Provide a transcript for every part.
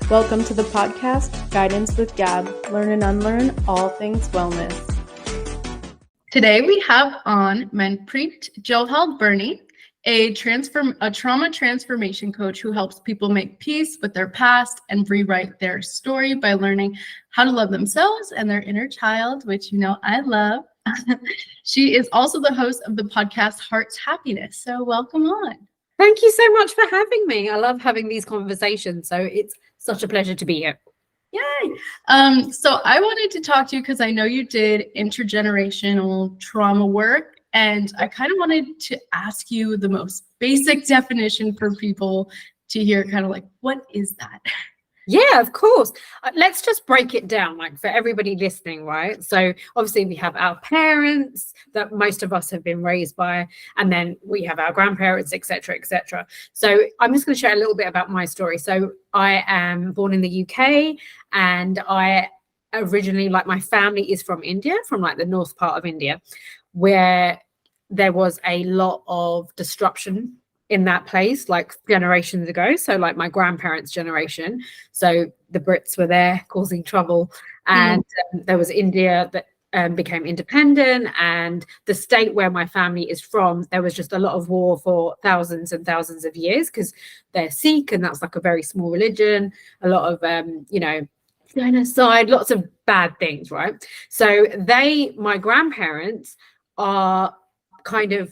Welcome to the podcast, Guidance with Gab. Learn and unlearn all things wellness. Today we have on Manpreet Johal Bernie, a trauma transformation coach who helps people make peace with their past and rewrite their story by learning how to love themselves and their inner child, which you know I love. She is also the host of the podcast Heart's Happiness. So welcome on. Thank you so much for having me. I love having these conversations. So it's such a pleasure to be here. Yay. So I wanted to talk to you because I know you did intergenerational trauma work, and I kind of wanted to ask you the most basic definition for people to hear, kind of like, what is that? Yeah, of course. Let's just break it down, like for everybody listening, right? So obviously we have our parents that most of us have been raised by, and then we have our grandparents, etc., etc. So I'm just going to share a little bit about my story. So I am born in the UK, and I originally, like, my family is from India, from like the north part of India, where there was a lot of disruption in that place, like generations ago. So like my grandparents' generation. So the Brits were there causing trouble, and there was India that became independent, and the state where my family is from, there was just a lot of war for thousands and thousands of years because they're Sikh, and that's like a very small religion, a lot of genocide, lots of bad things, right? So my grandparents are kind of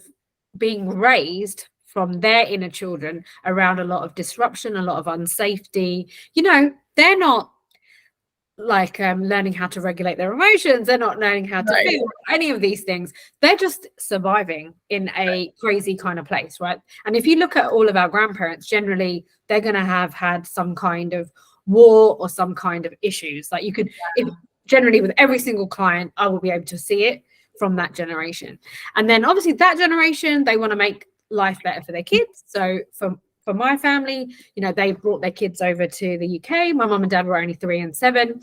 being raised from their inner children around a lot of disruption, a lot of unsafety. You know, they're not like learning how to regulate their emotions. They're not learning how to feel any of these things. They're just surviving in a crazy kind of place, right? And if you look at all of our grandparents, generally, they're going to have had some kind of war or some kind of issues. Like you could, generally with every single client, I will be able to see it from that generation. And then obviously that generation, they want to make life better for their kids. So for my family, you know, they brought their kids over to the UK. My mum and dad were only 3 and 7,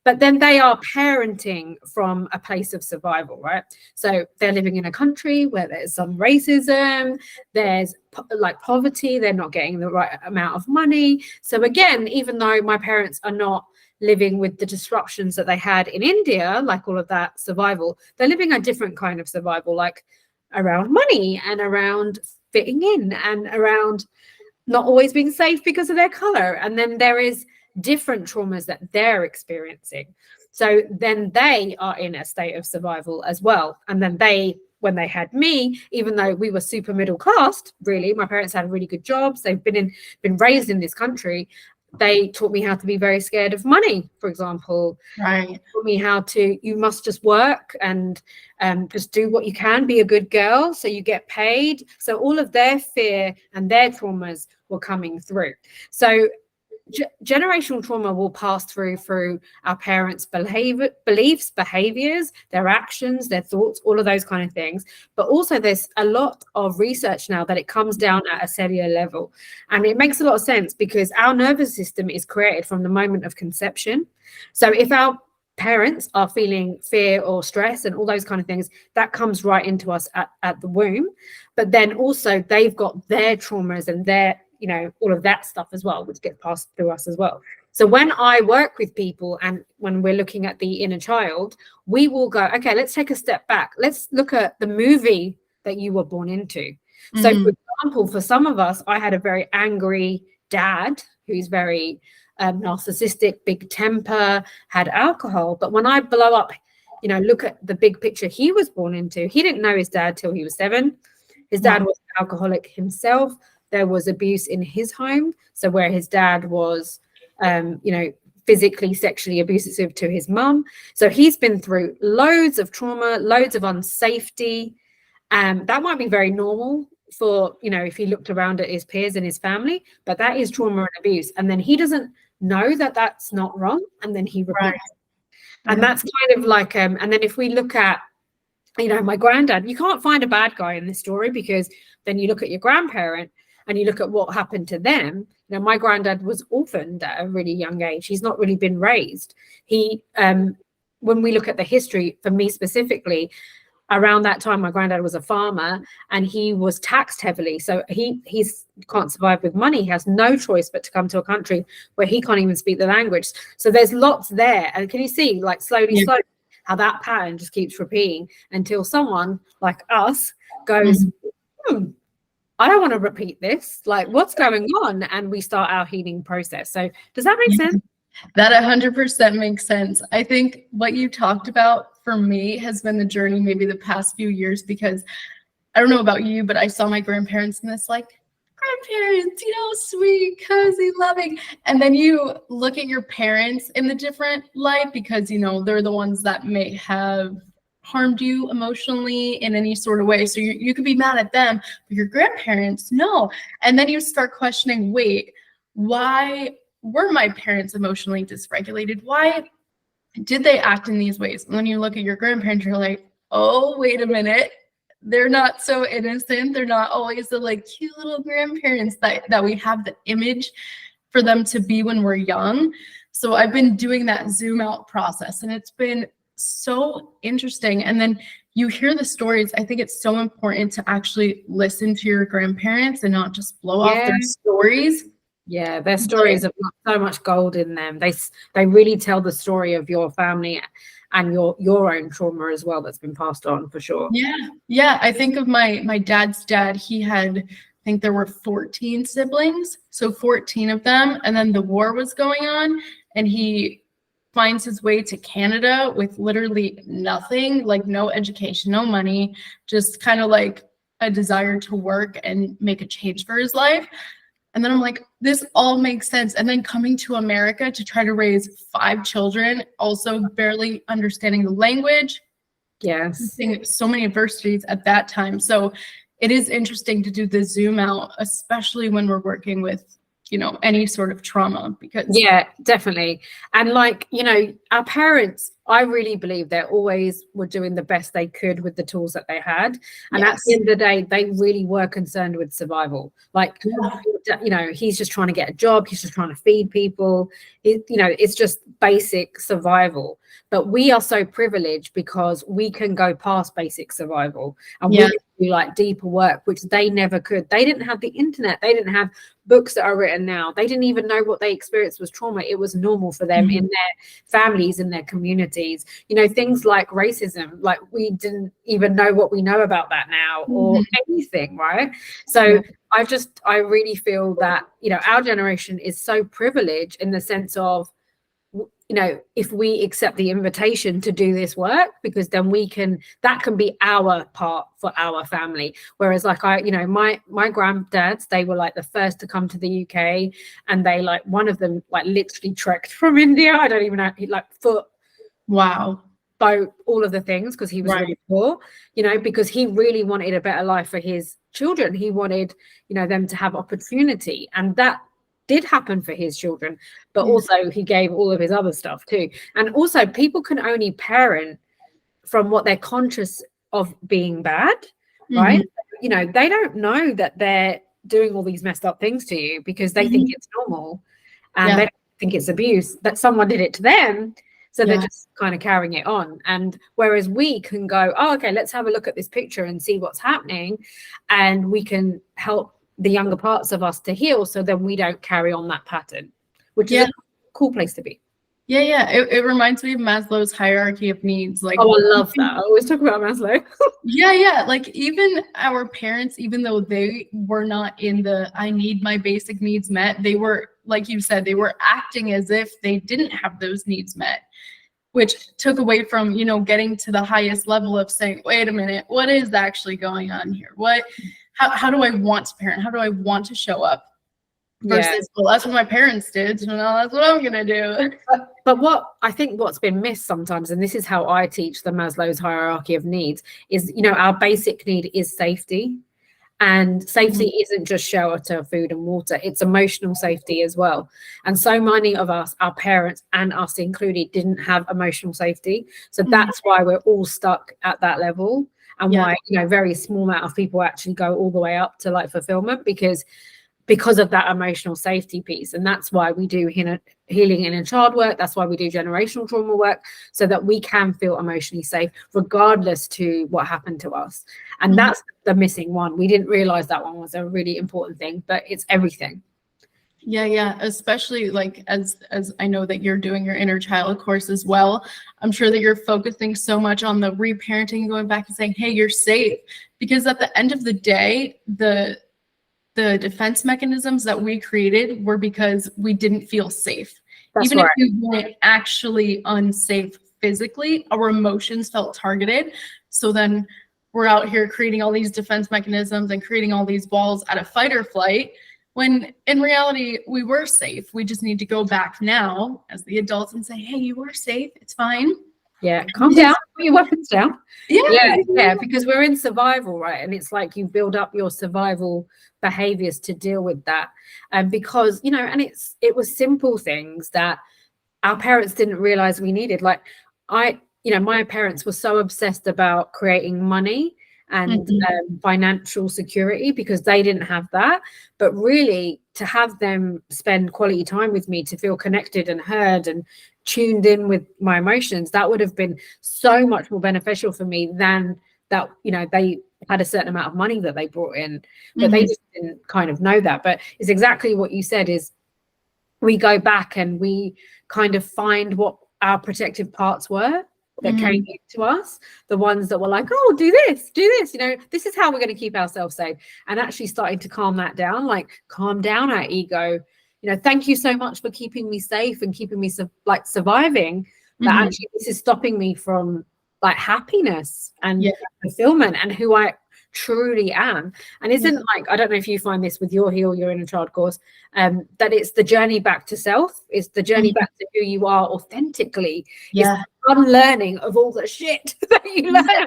but then they are parenting from a place of survival, right? So they're living in a country where there's some racism, there's like poverty, they're not getting the right amount of money. So again, even though my parents are not living with the disruptions that they had in India, like all of that survival, they're living a different kind of survival, like around money and around fitting in and around not always being safe because of their color. And then there is different traumas that they're experiencing. So then they are in a state of survival as well. And then when they had me, even though we were super middle class, really, my parents had really good jobs. They've been raised in this country. They taught me how to be very scared of money, for example. Right. Taught me how you must just work and just do what you can, be a good girl so you get paid. So all of their fear and their traumas were coming through. So generational trauma will pass through our parents' beliefs, behaviors, their actions, their thoughts, all of those kind of things. But also there's a lot of research now that it comes down at a cellular level. And it makes a lot of sense because our nervous system is created from the moment of conception. So if our parents are feeling fear or stress and all those kind of things, that comes right into us at the womb. But then also they've got their traumas and their, you know, all of that stuff as well, which gets passed through us as well. So when I work with people and when we're looking at the inner child, we will go, okay, let's take a step back. Let's look at the movie that you were born into. So for example, for some of us, I had a very angry dad who's very narcissistic, big temper, had alcohol. But when I blow up, you know, look at the big picture he was born into, he didn't know his dad till he was 7. His dad was an alcoholic himself. There was abuse in his home. So where his dad was, physically, sexually abusive to his mum. So he's been through loads of trauma, loads of unsafety. That might be very normal for, you know, if he looked around at his peers and his family, but that is trauma and abuse. And then he doesn't know that that's not wrong. And then he repeats it. And that's kind of like, and then if we look at, you know, my granddad, you can't find a bad guy in this story because then you look at your grandparent and you look at what happened to them. You know, my granddad was orphaned at a really young age. He's not really been raised. When we look at the history, for me specifically, around that time, my granddad was a farmer and he was taxed heavily. So he can't survive with money. He has no choice but to come to a country where he can't even speak the language. So there's lots there. And can you see, like, slowly, how that pattern just keeps repeating until someone like us goes, I don't want to repeat this. Like, what's going on? And we start our healing process. So does that make sense? That 100% makes sense. I think what you talked about for me has been the journey maybe the past few years, because I don't know about you, but I saw my grandparents in this like, grandparents, sweet, cozy, loving. And then you look at your parents in the different light because, they're the ones that may have harmed you emotionally in any sort of way. So you could be mad at them, but your grandparents, no. And then you start questioning, wait, why were my parents emotionally dysregulated? Why did they act in these ways? And when you look at your grandparents, you're like, oh, wait a minute. They're not so innocent. They're not always the like cute little grandparents that we have the image for them to be when we're young. So I've been doing that zoom out process and it's been so interesting. And then you hear the stories. I think it's so important to actually listen to your grandparents and not just blow off their stories. Yeah, their stories have got so much gold in them. They really tell the story of your family and your own trauma as well that's been passed on, for sure. Yeah. I think of my dad's dad. He had, I think there were 14 siblings, so 14 of them, and then the war was going on, and he finds his way to Canada with literally nothing, like no education, no money, just kind of like a desire to work and make a change for his life. And then I'm like, this all makes sense. And then coming to America to try to raise 5 children, also barely understanding the language. Yes. So many adversities at that time. So it is interesting to do the zoom out, especially when we're working with, any sort of trauma, because yeah, definitely. And like, our parents, I really believe they always were doing the best they could with the tools that they had. And at the end of the day, they really were concerned with survival. Like, he's just trying to get a job. He's just trying to feed people. It's just basic survival. But we are so privileged because we can go past basic survival and we can do like deeper work, which they never could. They didn't have the internet. They didn't have books that are written now. They didn't even know what they experienced was trauma. It was normal for them in their families, in their communities. Things like racism, like we didn't even know what we know about that now or anything, right? So I really feel that, our generation is so privileged in the sense of, if we accept the invitation to do this work, because then that can be our part for our family. Whereas like my granddads, they were like the first to come to the UK, and they like, one of them like literally trekked from India. I don't even know, foot, boat, all of the things, because he was really poor, because he really wanted a better life for his children. He wanted, them to have opportunity, and that did happen for his children, but also he gave all of his other stuff too. And also people can only parent from what they're conscious of being bad, right? They don't know that they're doing all these messed up things to you because they think it's normal, and they don't think it's abuse, that someone did it to them. So they're just kind of carrying it on. And whereas we can go, oh, okay, let's have a look at this picture and see what's happening, and we can help the younger parts of us to heal, so then we don't carry on that pattern, which is a cool place to be. It reminds me of Maslow's hierarchy of needs. Like, oh, I love that. I always talk about Maslow. Like even our parents, even though they were not in the I need my basic needs met, they were, like you said, they were acting as if they didn't have those needs met, which took away from, getting to the highest level of saying, wait a minute, what is actually going on here? How do I want to parent? How do I want to show up? Versus, well, that's what my parents did, so now that's what I'm gonna do. But what's been missed sometimes, and this is how I teach the Maslow's hierarchy of needs, is our basic need is safety. And safety isn't just shelter, food and water, it's emotional safety as well. And so many of us, our parents and us included, didn't have emotional safety. So that's why we're all stuck at that level, and why very small amount of people actually go all the way up to like fulfillment, because because of that emotional safety piece. And that's why we do healing inner child work. That's why we do generational trauma work, so that we can feel emotionally safe regardless to what happened to us. And that's the missing one. We didn't realize that one was a really important thing, but it's everything. Yeah, especially like as I know that you're doing your inner child course as well. I'm sure that you're focusing so much on the reparenting, going back and saying, hey, you're safe. Because at the end of the day, the defense mechanisms that we created were because we didn't feel safe. That's Even right. if we weren't actually unsafe physically, our emotions felt targeted. So then we're out here creating all these defense mechanisms and creating all these walls out of fight or flight, when in reality we were safe. We just need to go back now as the adults and say, hey, you were safe, it's fine. Yeah, calm down, put your weapons down. Yeah, because we're in survival, right? And it's like you build up your survival behaviors to deal with that. And because, you know, and it was simple things that our parents didn't realize we needed. Like my parents were so obsessed about creating money and financial security because they didn't have that. But really, to have them spend quality time with me, to feel connected and heard and tuned in with my emotions, that would have been so much more beneficial for me than that. You know, they had a certain amount of money that they brought in, but they just didn't kind of know that. But it's exactly what you said, is we go back and we kind of find what our protective parts were that came to us, the ones that were like, oh, do this, you know, this is how we're going to keep ourselves safe. And actually starting to calm that down, like calm down our ego. You know, thank you so much for keeping me safe and keeping me surviving. But actually, this is stopping me from like happiness and fulfillment and who I truly am. And isn't like, I don't know if you find this with your Heal Your Inner Child course, that it's the journey back to self. It's the journey back to who you are authentically. Yeah. It's the unlearning of all the shit that you learn.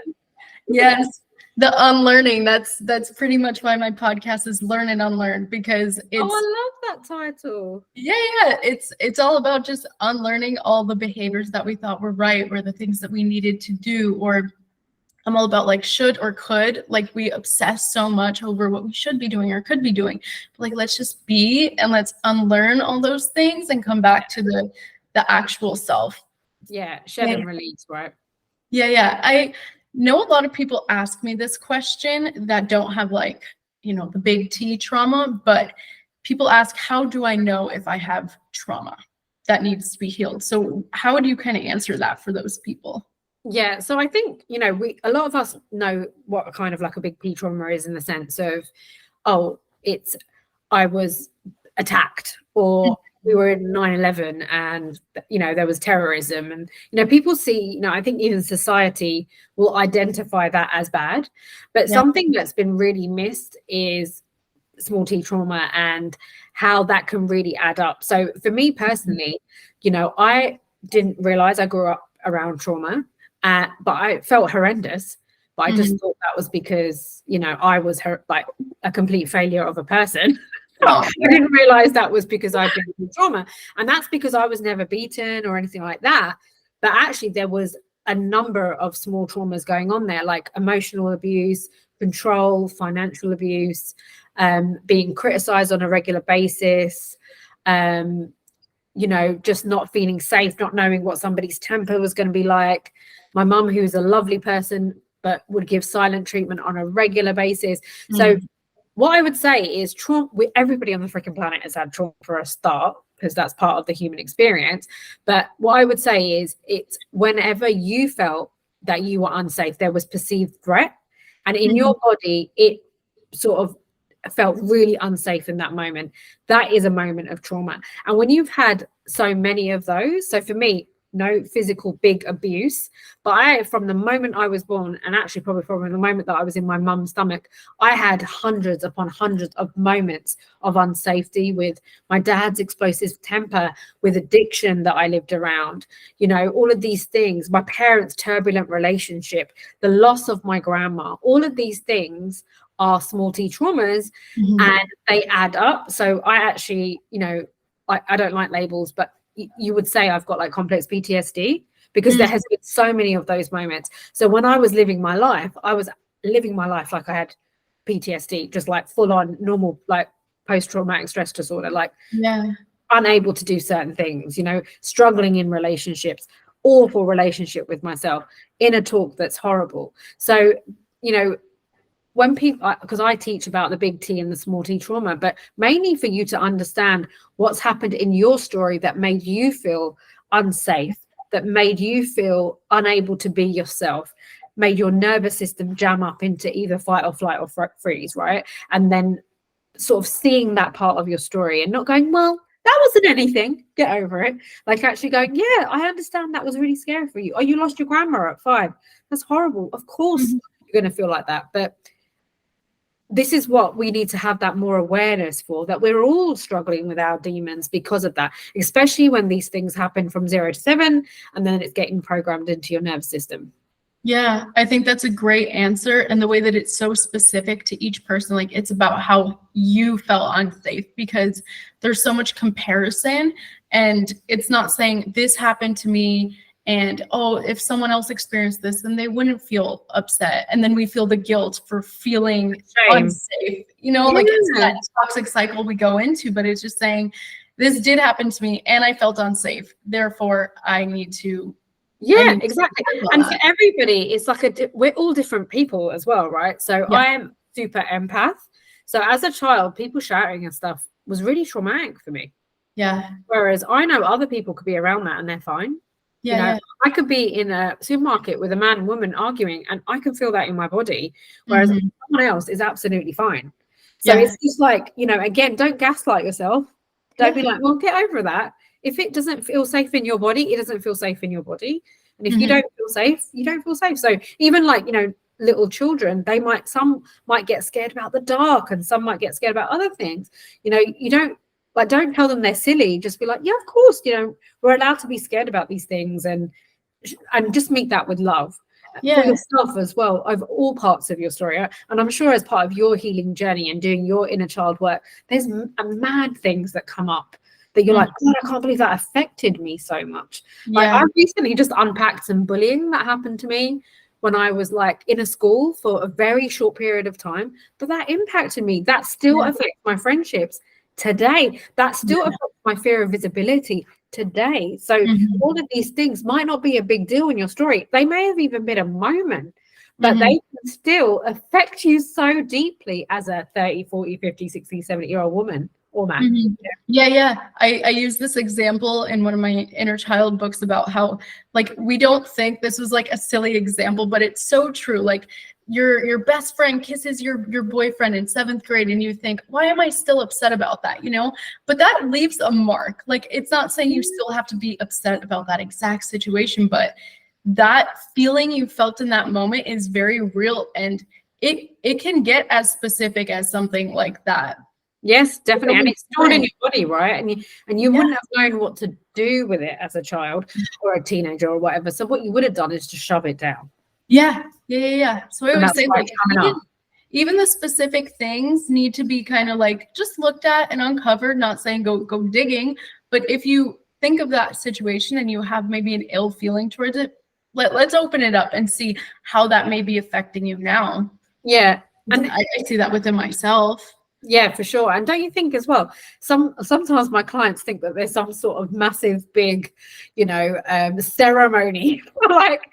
Yes. The unlearning. That's pretty much why my podcast is Learn and Unlearn, because it's, oh, I love that title. Yeah. It's all about just unlearning all the behaviors that we thought were right, or the things that we needed to do, or I'm all about like should or could. Like we obsess so much over what we should be doing or could be doing. But like, let's just be, and let's unlearn all those things and come back to the actual self. Yeah, shed and release, right? Yeah. I know a lot of people ask me this question that don't have like, you know, the big T trauma, but people ask, how do I know if I have trauma that needs to be healed? So how would you kind of answer that for those people? Yeah, so I think, you know, a lot of us know what kind of like a big P trauma is, in the sense of, oh, it's I was attacked, or we were in 9/11 and, you know, there was terrorism. And, you know, people see, you know, I think even society will identify that as bad. But something that's been really missed is small T trauma and how that can really add up. So for me personally, you know, I didn't realize I grew up around trauma. But I felt horrendous. But I just thought that was because, you know, I was like a complete failure of a person. I didn't realize that was because I'd been through trauma. And that's because I was never beaten or anything like that. But actually, there was a number of small traumas going on there, like emotional abuse, control, financial abuse, being criticized on a regular basis, you know, just not feeling safe, not knowing what somebody's temper was going to be like. My mum, who's a lovely person, but would give silent treatment on a regular basis. So what I would say is trauma, everybody on the freaking planet has had trauma for a start, because that's part of the human experience. But what I would say is, it's whenever you felt that you were unsafe, there was perceived threat. And in your body, it sort of felt really unsafe in that moment. That is a moment of trauma. And when you've had so many of those, so for me, no physical big abuse, but from the moment I was born, and actually probably from the moment that I was in my mum's stomach, I had hundreds upon hundreds of moments of unsafety, with my dad's explosive temper, with addiction that I lived around, you know, all of these things, my parents' turbulent relationship, the loss of my grandma, all of these things are small T traumas, and they add up. So I actually, you know, I don't like labels, but you would say I've got like complex PTSD, because there has been so many of those moments. So when I was living my life, I was living my life like I had PTSD, just like full on normal, like post-traumatic stress disorder, like Yeah. unable to do certain things, struggling in relationships, awful relationship with myself, inner talk that's horrible. So, when people, because I teach about the big T and the small t trauma, but mainly for you to understand what's happened in your story that made you feel unsafe, that made you feel unable to be yourself, made your nervous system jam up into either fight or flight or freeze, right? And then sort of seeing that part of your story and not going, well, that wasn't anything, get over it. Like actually going, yeah, I understand that was really scary for you. Oh, you lost your grandma at 5. That's horrible. Of course you're going to feel like that. But this is what we need to have that more awareness for, that we're all struggling with our demons because of that, especially when these things happen from 0 to 7 and then it's getting programmed into your nervous system. Yeah, I think that's a great answer. And the way that it's so specific to each person, like it's about how you felt unsafe, because there's so much comparison, and it's not saying this happened to me and, oh, if someone else experienced this, then they wouldn't feel upset. And then we feel the guilt for feeling unsafe, like it's that toxic cycle we go into, but it's just saying this did happen to me and I felt unsafe. Therefore, I need to. Yeah, exactly. And for everybody, it's like we're all different people as well, right? So I am super empath. So as a child, people shouting and stuff was really traumatic for me. Yeah. Whereas I know other people could be around that and they're fine. Yeah. I could be in a supermarket with a man and woman arguing and I can feel that in my body, whereas someone else is absolutely fine. So it's just like, again, don't gaslight yourself. Don't be like, well, get over that. If it doesn't feel safe in your body, it doesn't feel safe in your body. And if you don't feel safe, you don't feel safe. So even like, little children, some might get scared about the dark and some might get scared about other things. You don't tell them they're silly. Just be like, yeah, of course, we're allowed to be scared about these things, and just meet that with love. For yourself as well, of all parts of your story. And I'm sure as part of your healing journey and doing your inner child work, there's mad things that come up that you're like, God, I can't believe that affected me so much. Like I recently just unpacked some bullying that happened to me when I was like in a school for a very short period of time, but that impacted me. That still affects my friendships today. That still affects my fear of visibility today. So all of these things might not be a big deal in your story. They may have even been a moment, but they can still affect you so deeply as a 30, 40, 50, 60, 70-year-old woman or man. I use this example in one of my inner child books about how, like, we don't think this was like a silly example, but it's so true. Like your best friend kisses your boyfriend in 7th grade and you think, why am I still upset about that? But that leaves a mark. Like, it's not saying you still have to be upset about that exact situation, but that feeling you felt in that moment is very real, and it can get as specific as something like that. Yes, definitely. And it's stored in your body, right? And you wouldn't have known what to do with it as a child or a teenager or whatever. So what you would have done is to shove it down. Yeah. So I always say, like, even the specific things need to be kind of like just looked at and uncovered, not saying go digging, but if you think of that situation and you have maybe an ill feeling towards it, let's open it up and see how that may be affecting you now. Yeah. And I see that within myself. Yeah, for sure. And don't you think as well, sometimes my clients think that there's some sort of massive big, ceremony like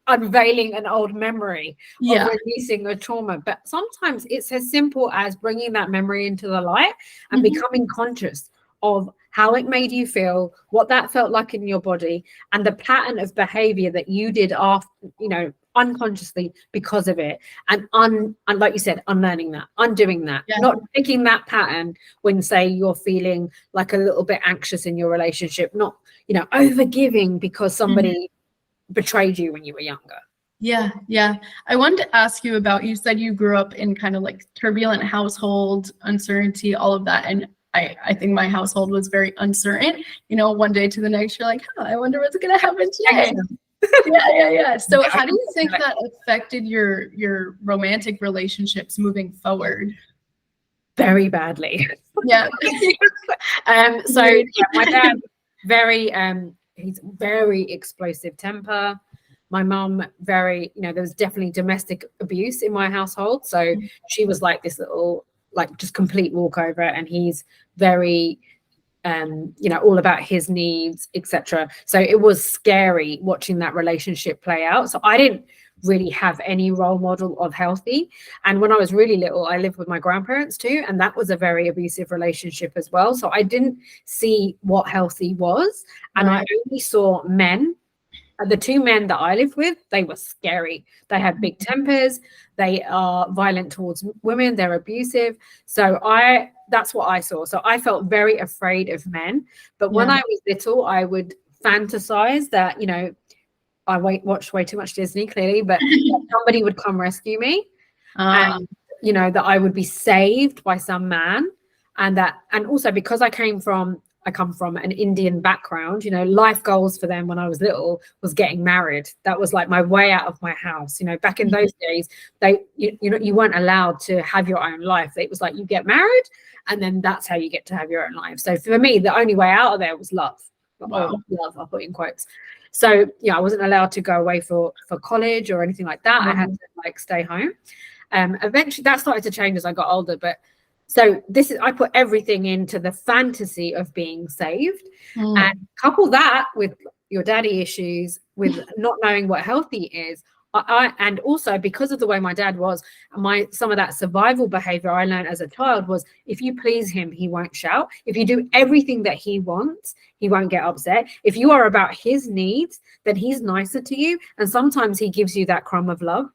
unveiling an old memory of releasing a trauma. But sometimes it's as simple as bringing that memory into the light and becoming conscious of how it made you feel, what that felt like in your body, and the pattern of behavior that you did after, unconsciously because of it, and like you said, unlearning that, undoing that, not taking that pattern when, say, you're feeling like a little bit anxious in your relationship, not over giving because somebody betrayed you when you were younger. Yeah. I wanted to ask you about, you said you grew up in kind of like turbulent household, uncertainty, all of that, and I think my household was very uncertain. One day to the next, you're like, I wonder what's gonna happen today. Yeah. So how do you think that affected your romantic relationships moving forward? Very badly. Yeah. So my dad, he's very explosive temper. My mum, very, there was definitely domestic abuse in my household. So she was like this little like just complete walkover, and he's very all about his needs, etc. So it was scary watching that relationship play out. So I didn't really have any role model of healthy. And when I was really little, I lived with my grandparents too, and that was a very abusive relationship as well. So I didn't see what healthy was, and I only saw men. The two men that I lived with, they were scary. They had big tempers. They are violent towards women. They're abusive. So that's what I saw. So I felt very afraid of men. But when I was little, I would fantasize that, I watched way too much Disney, clearly, but somebody would come rescue me, and that I would be saved by some man, and also because I come from an Indian background, life goals for them when I was little was getting married. That was like my way out of my house. Back in those days, you weren't allowed to have your own life. It was like you get married, and then that's how you get to have your own life. So for me, the only way out of there was love. Wow. Love, I'll put in quotes. So I wasn't allowed to go away for college or anything like that. I had to stay home. Eventually that started to change as I got older, but so I put everything into the fantasy of being saved, and couple that with your daddy issues, with not knowing what healthy is. And also because of the way my dad was, some of that survival behavior I learned as a child was, if you please him, he won't shout. If you do everything that he wants, he won't get upset. If you are about his needs, then he's nicer to you. And sometimes he gives you that crumb of love.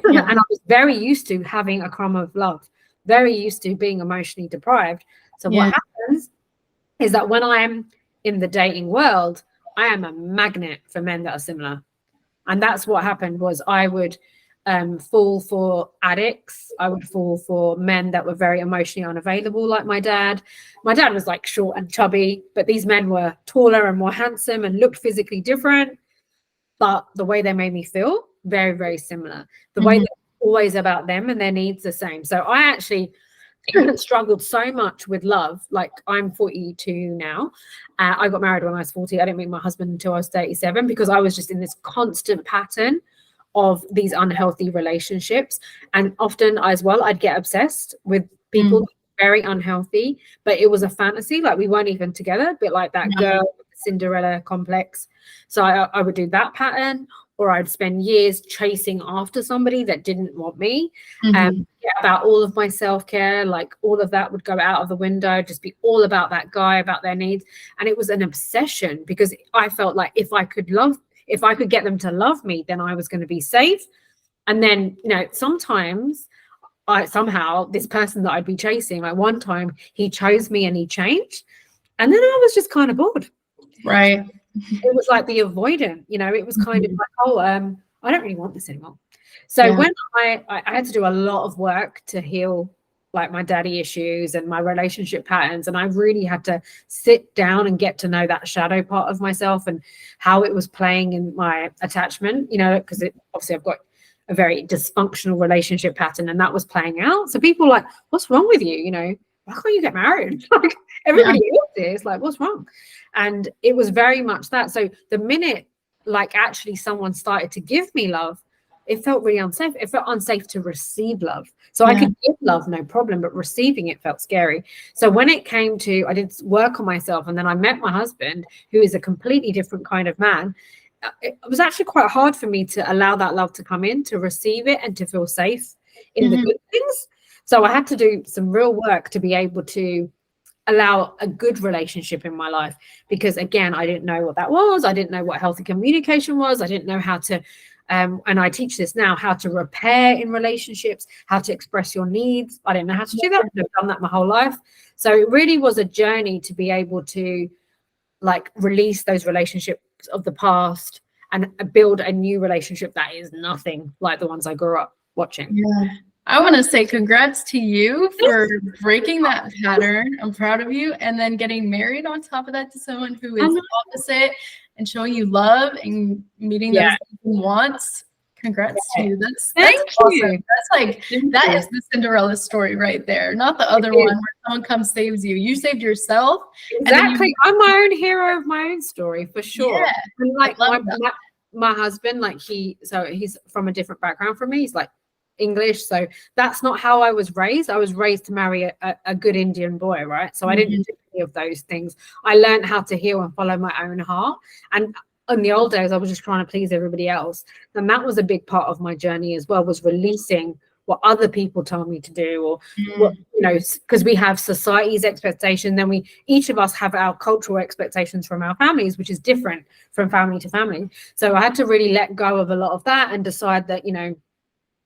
And I was very used to having a crumb of love, very used to being emotionally deprived. So what happens is that when I'm in the dating world, I am a magnet for men that are similar. And that's what happened. Was I would fall for addicts. I would fall for men that were very emotionally unavailable, like my dad. My dad was like short and chubby, but these men were taller and more handsome and looked physically different. But the way they made me feel, very, very similar. The way they're always about them and their needs the same. So I actually struggled so much with love. Like, I'm 42 now. I got married when I was 40. I didn't meet my husband until I was 37, because I was just in this constant pattern of these unhealthy relationships. And often as well, I'd get obsessed with people very unhealthy, but it was a fantasy. Like, we weren't even together, but like that girl Cinderella complex. So I would do that pattern, or I'd spend years chasing after somebody that didn't want me. About all of my self-care, like all of that would go out of the window, just be all about that guy, about their needs. And it was an obsession, because I felt like if I could get them to love me, then I was going to be safe. And then, sometimes somehow this person that I'd be chasing, like one time he chose me and he changed. And then I was just kind of bored. Right. It was like the avoidant, it was kind of like, I don't really want this anymore. So when I had to do a lot of work to heal like my daddy issues and my relationship patterns, and I really had to sit down and get to know that shadow part of myself and how it was playing in my attachment, because obviously I've got a very dysfunctional relationship pattern, and that was playing out. So people were like, what's wrong with you? Why can't you get married? Like, everybody else is like, what's wrong? And it was very much that. So the minute like actually someone started to give me love, it felt really unsafe. It felt unsafe to receive love. So I could give love, no problem, but receiving it felt scary. So when it came to, I did work on myself, and then I met my husband, who is a completely different kind of man. It was actually quite hard for me to allow that love to come in, to receive it, and to feel safe in the good things. So I had to do some real work to be able to allow a good relationship in my life, because again, I didn't know what that was. I didn't know what healthy communication was. I didn't know how to, and I teach this now, how to repair in relationships, how to express your needs. I didn't know how to do that. I've done that my whole life. So it really was a journey to be able to like release those relationships of the past and build a new relationship that is nothing like the ones I grew up watching. Yeah. I want to say congrats to you for breaking that pattern. I'm proud of you. And then getting married on top of that to someone who is opposite and showing you love and meeting those wants. Congrats to you. That's awesome. That's like, that is the Cinderella story right there. Not the other one where someone comes saves you. You saved yourself. Exactly. I'm my own hero of my own story, for sure. Yeah. And like my husband, like he's from a different background from me. He's like English. So that's not how I was raised. I was raised to marry a good Indian boy, right? So I didn't do any of those things. I learned how to heal and follow my own heart. And in the old days, I was just trying to please everybody else. And that was a big part of my journey as well, was releasing what other people told me to do, or what, you know, because we have society's expectation, then we each of us have our cultural expectations from our families, which is different from family to family. So I had to really let go of a lot of that and decide that, you know,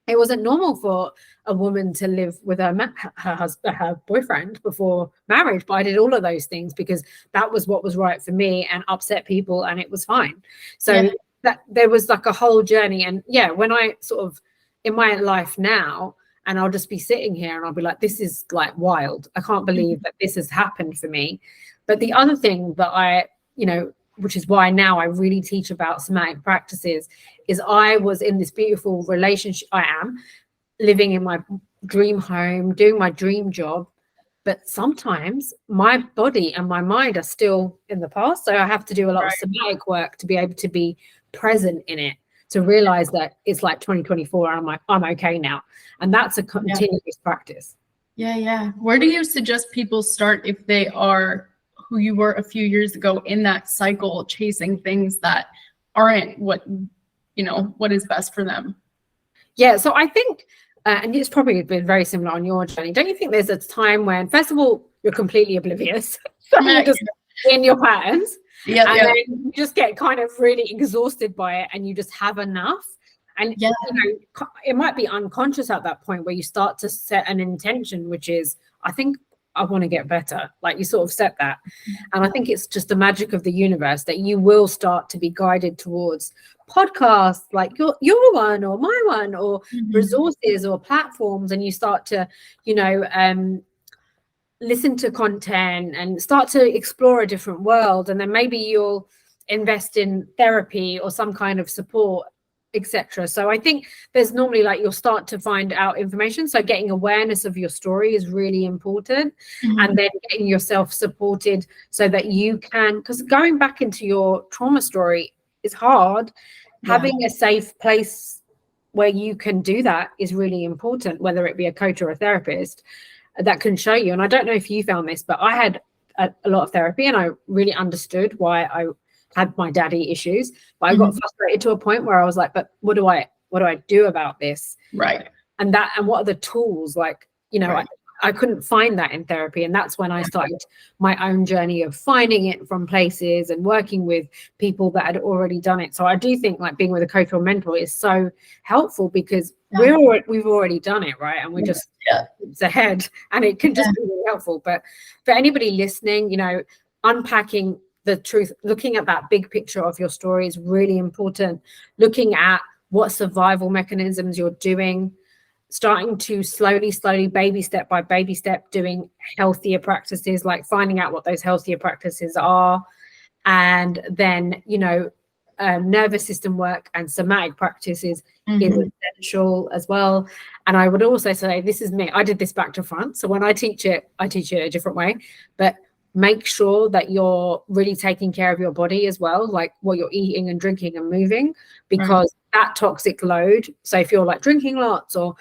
it wasn't normal for a woman to live with her boyfriend before marriage, but I did all of those things because that was what was right for me and upset people, and it was fine. So that there was like a whole journey. And yeah, when I sort of in my life now, and I'll just be sitting here and I'll be like, this is like wild. I can't believe that this has happened for me. But the other thing that I, you know, which is why now I really teach about somatic practices, is I was in this beautiful relationship. I am living in my dream home, doing my dream job. But sometimes my body and my mind are still in the past. So I have to do a lot of somatic work to be able to be present in it, to realize that it's like 2024 and I'm like, I'm okay now. And that's a continuous practice. Yeah. Where do you suggest people start if they are who you were a few years ago in that cycle, chasing things that aren't what, you know, what is best for them? Yeah, so I think, and it's probably been very similar on your journey. Don't you think there's a time when, first of all, you're completely oblivious, you're just in your patterns, and then you just get kind of really exhausted by it, and you just have enough. And you know, it might be unconscious at that point where you start to set an intention, which is, I think I want to get better. Like you sort of set that. And I think it's just the magic of the universe that you will start to be guided towards podcasts like your one or my one, or resources or platforms. And you start to, you know, listen to content and start to explore a different world. And then maybe you'll invest in therapy or some kind of support, etc. So I think there's normally like you'll start to find out information. So getting awareness of your story is really important, and then getting yourself supported so that you can, because going back into your trauma story is hard. Having a safe place where you can do that is really important, whether it be a coach or a therapist that can show you. And I don't know if you found this, but I had a lot of therapy and I really understood why I had my daddy issues, but I got frustrated to a point where I was like, but what do I do about this? Right. And what are the tools? Like, you know, I couldn't find that in therapy. And that's when I started my own journey of finding it from places and working with people that had already done it. So I do think like being with a coach or mentor is so helpful, because we've already done it, right? And we just it's ahead, and it can just be really helpful. But for anybody listening, you know, unpacking the truth, looking at that big picture of your story is really important. Looking at what survival mechanisms you're doing, starting to slowly, baby step by baby step, doing healthier practices, like finding out what those healthier practices are. And then, you know, nervous system work and somatic practices is essential as well. And I would also say, this is me, I did this back to front. So when I teach it a different way, but make sure that you're really taking care of your body as well, like what you're eating and drinking and moving, because that toxic load. So if you're like drinking lots or,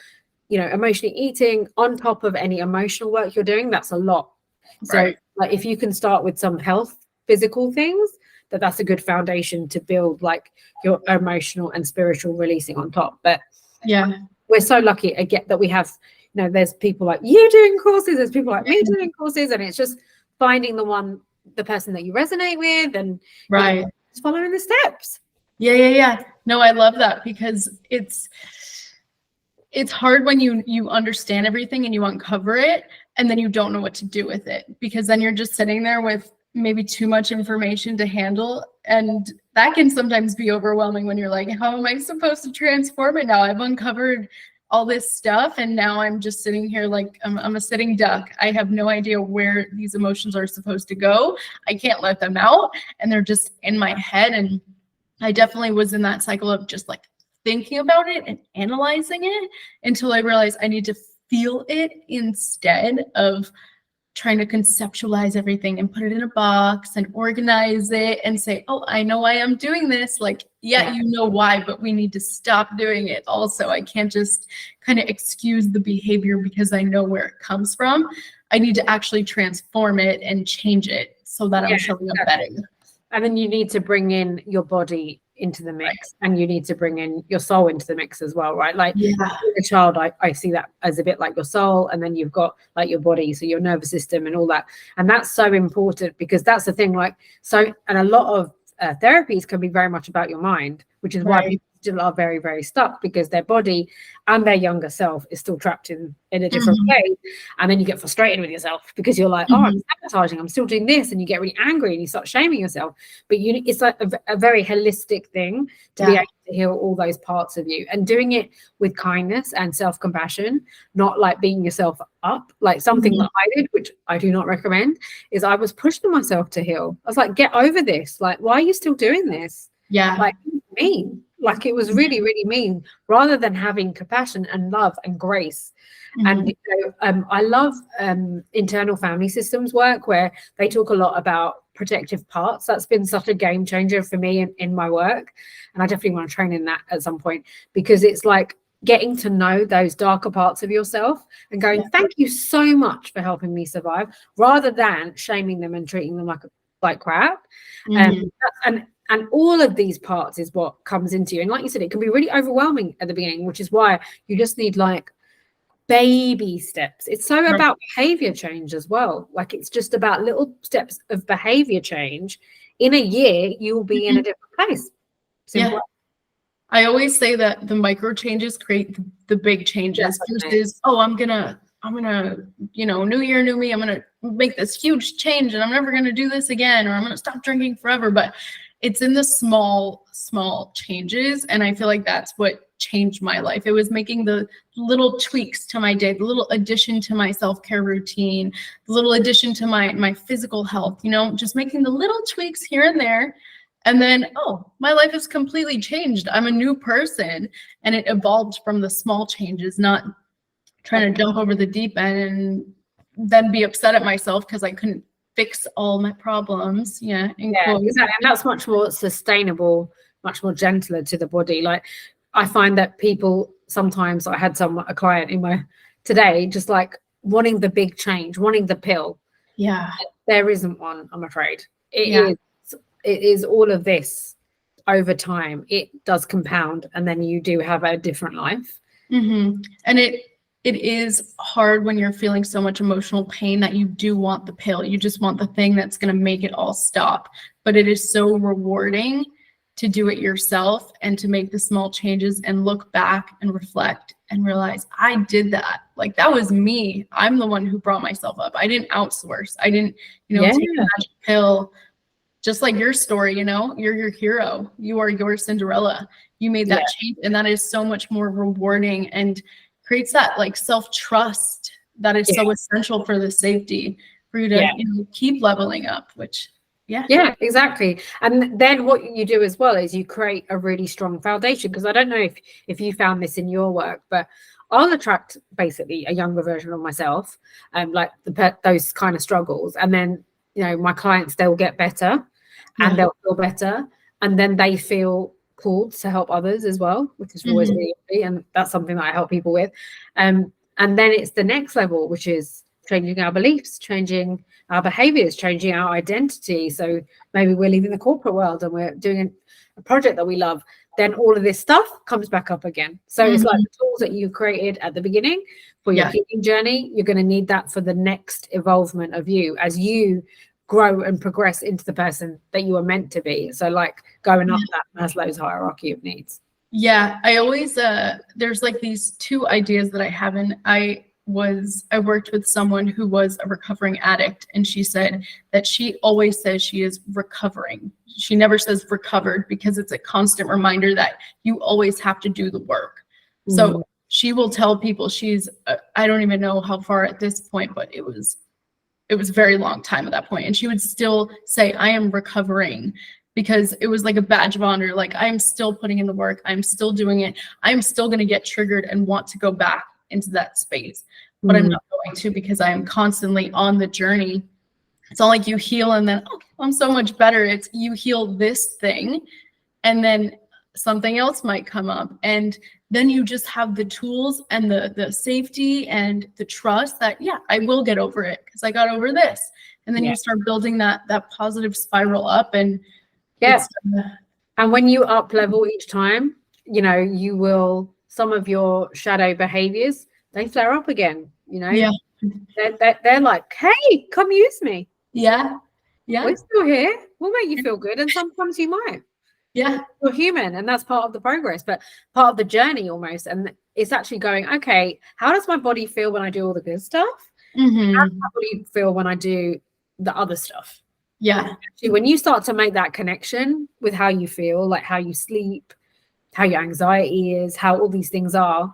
you know, emotionally eating on top of any emotional work you're doing, that's a lot. So like if you can start with some health, physical things, that's a good foundation to build like your emotional and spiritual releasing on top. But we're so lucky again that we have, you know, there's people like you doing courses, there's people like me doing courses, and it's just finding the person that you resonate with, and you know, just following the steps. No, I love that, because it's hard when you understand everything and you uncover it and then you don't know what to do with it, because then you're just sitting there with maybe too much information to handle, and that can sometimes be overwhelming when you're like, how am I supposed to transform it now? I've uncovered all this stuff and now I'm just sitting here like I'm a sitting duck. I have no idea where these emotions are supposed to go. I can't let them out, and they're just in my head. And I definitely was in that cycle of just like thinking about it and analyzing it until I realized I need to feel it instead of trying to conceptualize everything and put it in a box and organize it and say, oh, I know why I'm doing this. Like, yeah, you know why, but we need to stop doing it also. I can't just kind of excuse the behavior because I know where it comes from. I need to actually transform it and change it so that I'm showing up better. And then you need to bring in your body into the mix, and you need to bring in your soul into the mix as well, right? Like a child, I see that as a bit like your soul, and then you've got like your body, so your nervous system and all that. And that's so important, because that's the thing, like, so, and a lot of therapies can be very much about your mind, which is why people still are very, very stuck, because their body and their younger self is still trapped in a different way. And then you get frustrated with yourself because you're like, oh, I'm sabotaging, I'm still doing this, and you get really angry and you start shaming yourself. But it's like a very holistic thing to be able to heal all those parts of you, and doing it with kindness and self-compassion, not like beating yourself up. Like something that I did, which I do not recommend, is I was pushing myself to heal. I was like, get over this. Like, why are you still doing this? Like, mean. Like, it was really, really mean, rather than having compassion and love and grace. And you know, I love internal family systems work, where they talk a lot about protective parts. That's been such a game changer for me in my work, and I definitely want to train in that at some point, because it's like getting to know those darker parts of yourself and going, thank you so much for helping me survive, rather than shaming them and treating them like crap. And all of these parts is what comes into you. And like you said, it can be really overwhelming at the beginning, which is why you just need like baby steps. It's so about behavior change as well. Like, it's just about little steps of behavior change. In a year, you will be in a different place. Simple. I always say that the micro changes create the big changes. Versus, oh, I'm gonna, you know, new year, new me, I'm gonna make this huge change and I'm never gonna do this again, or I'm gonna stop drinking forever. But it's in the small changes. And I feel like that's what changed my life. It was making the little tweaks to my day, the little addition to my self-care routine, the little addition to my physical health, you know, just making the little tweaks here and there. And then, oh, my life has completely changed. I'm a new person. And it evolved from the small changes, not trying to jump over the deep end and then be upset at myself because I couldn't fix all my problems. Exactly. And that's much more sustainable, much more gentler to the body. Like, I find that people sometimes, I had a client in my today, just like wanting the big change, wanting the pill. There isn't one, I'm afraid. It is all of this over time. It does compound, and then you do have a different life. And it is hard when you're feeling so much emotional pain that you do want the pill. You just want the thing that's going to make it all stop. But it is so rewarding to do it yourself and to make the small changes and look back and reflect and realize, I did that. Like, that was me. I'm the one who brought myself up. I didn't outsource. I didn't, take a magic pill. Just like your story, you're your hero. You are your Cinderella. You made that change. And that is so much more rewarding and creates that like self-trust that is so essential for the safety for you to keep leveling up, which exactly. And then what you do as well is you create a really strong foundation, because I don't know if you found this in your work, but I'll attract basically a younger version of myself, like those kind of struggles, and then my clients, they'll get better and they'll feel better, and then they feel called to help others as well, which is always really lovely, and that's something that I help people with. And then it's the next level, which is changing our beliefs, changing our behaviors, changing our identity. So maybe we're leaving the corporate world and we're doing a project that we love. Then all of this stuff comes back up again. So it's like the tools that you created at the beginning for your healing journey. You're going to need that for the next evolvement of you as you grow and progress into the person that you are meant to be. So like going up that Maslow's hierarchy of needs. I always there's like these two ideas that I have, and I worked with someone who was a recovering addict, and she said that she always says she is recovering. She never says recovered, because it's a constant reminder that you always have to do the work. So she will tell people she's I don't even know how far at this point, but it was a very long time at that point. And she would still say, I am recovering, because it was like a badge of honor. Like, I'm still putting in the work. I'm still doing it. I'm still going to get triggered and want to go back into that space. but I'm not going to because I am constantly on the journey. It's not like you heal and then, oh, I'm so much better. It's you heal this thing and then something else might come up. And then you just have the tools and the safety and the trust that, yeah, I will get over it because I got over this. And then you start building that positive spiral up. And and when you up level each time, you know, you will, some of your shadow behaviors, they flare up again, you know. They're like, hey, come use me. We're still here. We'll make you feel good. And sometimes you might. You're human, and that's part of the progress, but part of the journey almost. And it's actually going, okay, how does my body feel when I do all the good stuff? How does my body feel when I do the other stuff? Actually, when you start to make that connection with how you feel, like how you sleep, how your anxiety is, how all these things are,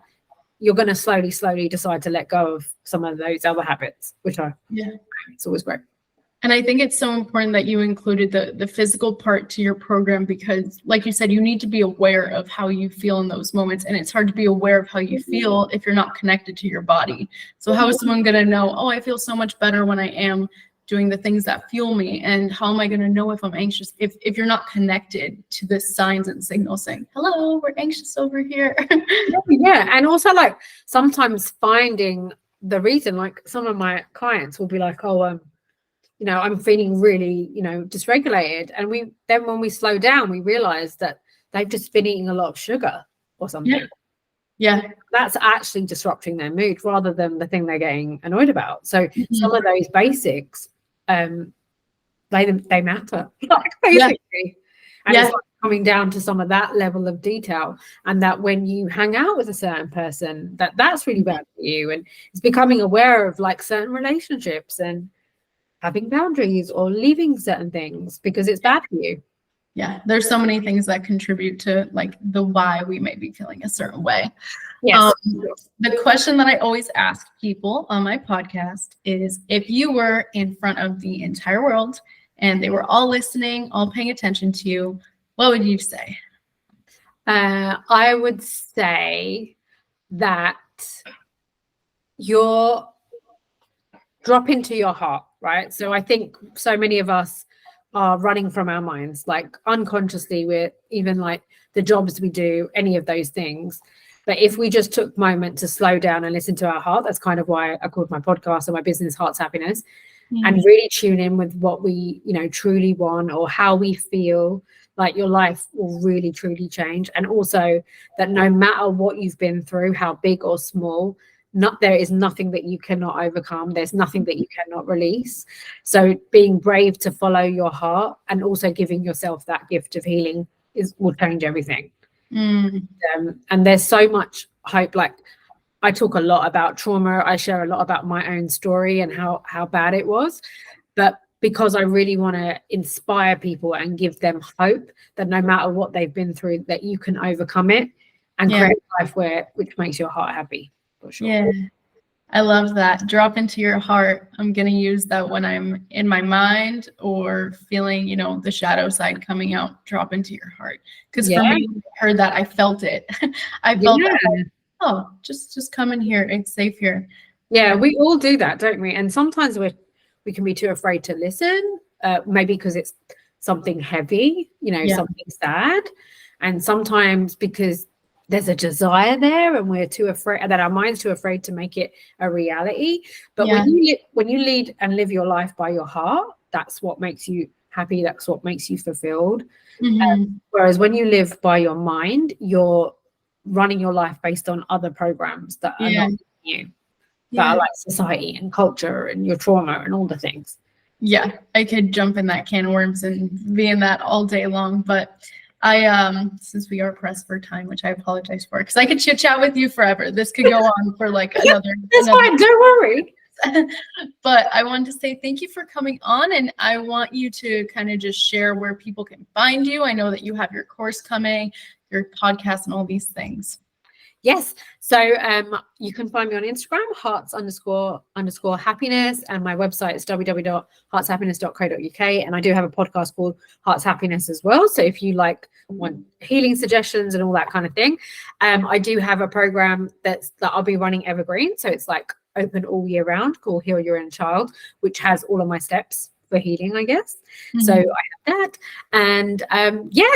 you're going to slowly decide to let go of some of those other habits, which are it's always great. And I think it's so important that you included the physical part to your program because, like you said, you need to be aware of how you feel in those moments. And it's hard to be aware of how you feel if you're not connected to your body. So how is someone going to know, oh, I feel so much better when I am doing the things that fuel me? And how am I going to know if I'm anxious if you're not connected to the signs and signals saying, hello, we're anxious over here? And also, like, sometimes finding the reason, like some of my clients will be like, oh, you know, I'm feeling really, you know, dysregulated. And when we slow down, we realize that they've just been eating a lot of sugar or something. That's actually disrupting their mood rather than the thing they're getting annoyed about. So some of those basics, they matter, like, basically. And it's like coming down to some of that level of detail, and that when you hang out with a certain person, that's really bad for you. And it's becoming aware of like certain relationships and having boundaries or leaving certain things because it's bad for you. There's so many things that contribute to like the why we may be feeling a certain way. The question that I always ask people on my podcast is, if you were in front of the entire world and they were all listening, all paying attention to you, what would you say? I would say that you're drop into your heart, right? So I think so many of us are running from our minds, like unconsciously. We're even like the jobs we do, any of those things. But if we just took a moment to slow down and listen to our heart, that's kind of why I called my podcast and my business Heart's Happiness, and really tune in with what we, you know, truly want or how we feel, like your life will really, truly change. And also that no matter what you've been through, how big or small, there is nothing that you cannot overcome. There's nothing that you cannot release. So being brave to follow your heart and also giving yourself that gift of healing will change everything. And there's so much hope. Like, I talk a lot about trauma. I share a lot about my own story and how bad it was. But because I really want to inspire people and give them hope that no matter what they've been through, that you can overcome it and create a life which makes your heart happy. For sure. I love that. Drop into your heart. I'm going to use that when I'm in my mind or feeling, you know, the shadow side coming out. Drop into your heart. Because for me, I heard that. I felt it. I felt that. Like, oh, just come in here. It's safe here. We all do that, don't we? And sometimes we can be too afraid to listen, maybe because it's something heavy, you know, something sad. And sometimes because there's a desire there and we're too afraid, that our mind's too afraid to make it a reality. But when you lead and live your life by your heart, that's what makes you happy. That's what makes you fulfilled. Whereas when you live by your mind, you're running your life based on other programs that are not you, that are like society and culture and your trauma and all the things. I could jump in that can of worms and be in that all day long, but I since we are pressed for time, which I apologize for, because I could chit chat with you forever. This could go on for like another. That's fine. Don't worry. But I wanted to say thank you for coming on, and I want you to kind of just share where people can find you. I know that you have your course coming, your podcast, and all these things. Yes. So you can find me on Instagram, hearts_happiness, and my website is www.heartshappiness.co.uk. And I do have a podcast called Hearts Happiness as well. So if you like want healing suggestions and all that kind of thing, I do have a program that I'll be running evergreen. So it's like open all year round called Heal Your Inner Child, which has all of my steps for healing, I guess. So I have that. And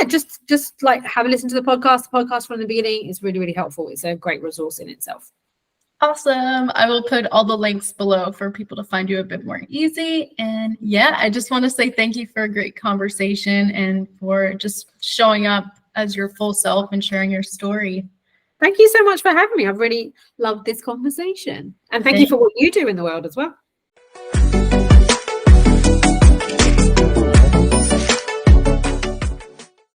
just like have a listen to the podcast from the beginning is really, really helpful. It's a great resource in itself. Awesome. I will put all the links below for people to find you a bit more easy. And yeah, I just want to say thank you for a great conversation and for just showing up as your full self and sharing your story. Thank you so much for having me. I've really loved this conversation. And thank you for what you do in the world as well.